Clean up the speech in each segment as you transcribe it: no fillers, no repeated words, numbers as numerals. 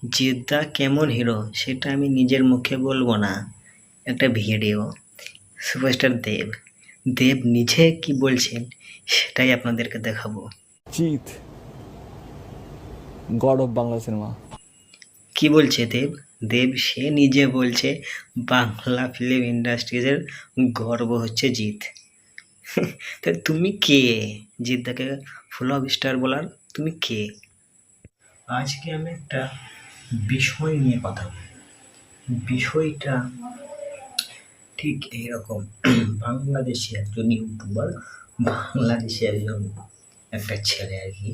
জিদ্দা কেমন হিরো সেটা আমি নিজের মুখে বলবো না, একটা ভিডিও সুপারস্টার দেব দেব নিজে কি বলছেন সেটাই আপনাদেরকে দেখাবো। Jeet, god of Bangla cinema. কি বলছে দেব? দেব সে নিজে বলছে বাংলা ফিল্ম ইন্ডাস্ট্রিজের গর্ব হচ্ছে জিৎ। তা তুমি কে জিদ্দাকে ফুল অফ স্টার বলার? তুমি কে? আজকে আমি একটা বিষয় নিয়ে কথা বলব। বিষয়টা ঠিক এইরকম। বাংলাদেশে একজন ইউটিউবার, বাংলাদেশে একটা ছেলে আর কি,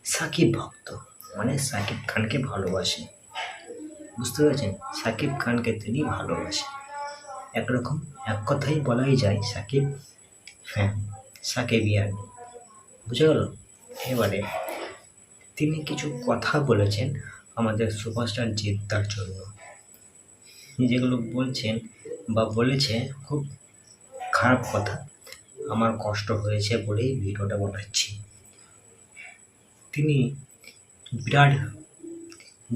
সাকিব ভক্ত, মানে সাকিব খানকে ভালোবাসে। বুঝতে পেরেছেন? সাকিব খানকে তিনি ভালোবাসে। একরকম এক কথাই বলাই যায় সাকিব ফ্যান, সাকিবিয়ান। বুঝে গেল? এবারে তিনি কিছু কথা বলেছেন আমাদের সুপারস্টার জিদ্দার জন্য, যেগুলো বলছেন বা বলেছে খুব খারাপ কথা। আমার কষ্ট হয়েছে বলেই ভিডিওটা বানাচ্ছি। তিনি বিরাট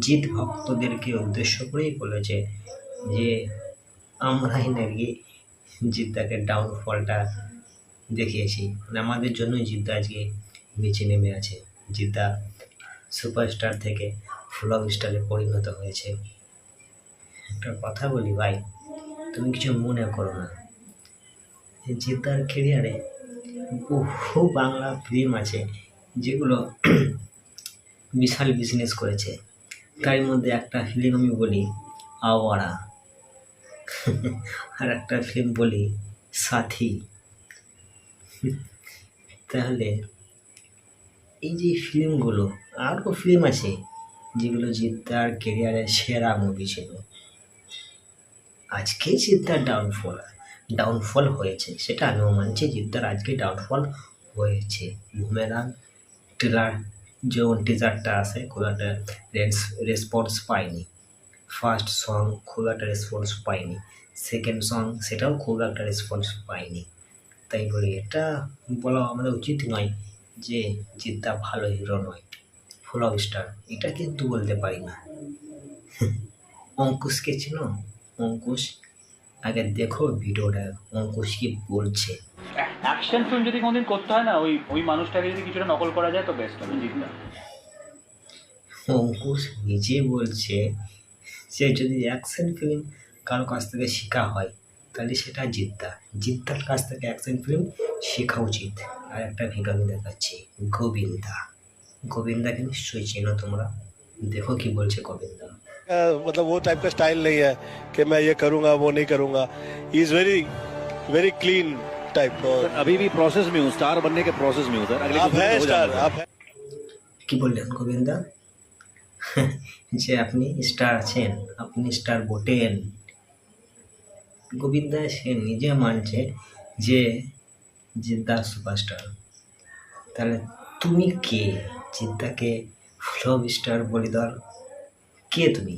জিৎ ভক্তদেরকে উদ্দেশ্য করেই বলেছে যে আমরাই নাকি জিদ্দাকে ডাউনফলটা দেখিয়েছি, মানে আমাদের জন্যই জিদ্দা আজকে নিচে নেমে আছে। জিদ্দা সুপারস্টার থেকে ফ্লপ স্টারে পরিণত হয়েছে। একটা কথা বলি ভাই, তুমি কিছু মনে করো না। জিদ্দার ক্যারিয়ারে বহু বাংলা ফিল্ম আছে যেগুলো বিশাল বিজনেস করেছে। তার মধ্যে একটা ফিল্ম আমি বলি আওয়ারা, আর একটা ফিল্ম বলি সাথী। তাহলে এই যে ফিল্মগুলো, আরও ফিল্ম আছে যেগুলো জিদ্দার ক্যারিয়ারের সেরা মুভি ছিল। আজকে জিদ্দার ডাউনফল হয়েছে, সেটা আমিও মানছি, জিদ্দার আজকে ডাউনফল হয়েছে। বুমেরাং ট্রেলার যেমন টিজারটা আছে খুব একটা রেসপন্স পায়নি, ফার্স্ট সং খুব একটা রেসপন্স পায়নি, সেকেন্ড সং সেটাও খুব একটা রেসপন্স পায়নি। তাই বলি এটা বলা আমাদের উচিত নয় যে জিদ্দা ভালো হিরো নয়, ফুল অফ স্টার, এটা কিন্তু বলতে পারি না। অঙ্কুশকে চেনো? অঙ্কুশ, আগে দেখো ভিডিওটা, অঙ্কুশ কি বলছে। অ্যাকশন ফিল্ম যদি কোনোদিন করতে হয় না, ওই ওই মানুষটাকে যদি কিছুটা নকল করা যায় তো বেস্ট হবে জিতটা। অঙ্কুশ নিজে বলছে যে যদি অ্যাকশন ফিল্ম কারো কাছ থেকে শেখা হয় তাহলে সেটা জিদ্দার কাছ থেকে অ্যাকশন ফিল্ম শেখা উচিত। আর একটা ভিডিও আমি দেখাচ্ছি, গোবিন্দাকে নিশ্চয়ই চেনো তোমরা, দেখো কি বলছে গোবিন্দা। मतलब वो टाइप का स्टाइल नहीं है कि मैं ये करूंगा वो नहीं करूंगा। He is very very clean type. अभी भी प्रोसेस में हूँ, स्टार बनने के प्रोसेस में हूँ सर। अगले आप हैं स्टार, आप हैं। কি বললেন গোবিন্দা? যে আপনি স্টার আছেন, আপনি স্টার বটেন। গোবিন্দা সে নিজে মানছে যে জিদ্দা সুপারস্টার। তাহলে তুমি কে জিদ্দাকে ফ্লপ স্টার বলে দেওয়ার? কে তুমি?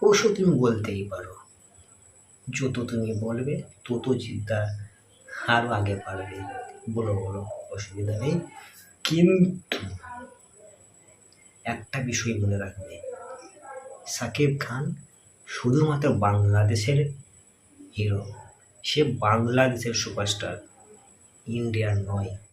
ওসব তুমি বলতেই পারো, যত তুমি বলবে তত জিদ্দা আরও আগে পারবে। বলো বলো, অসুবিধা নেই। কিন্তু একটা বিষয় মনে রাখবে, সাকিব খান শুধুমাত্র বাংলাদেশের হিরো, সে বাংলাদেশের সুপারস্টার, ইন্ডিয়ার নয়।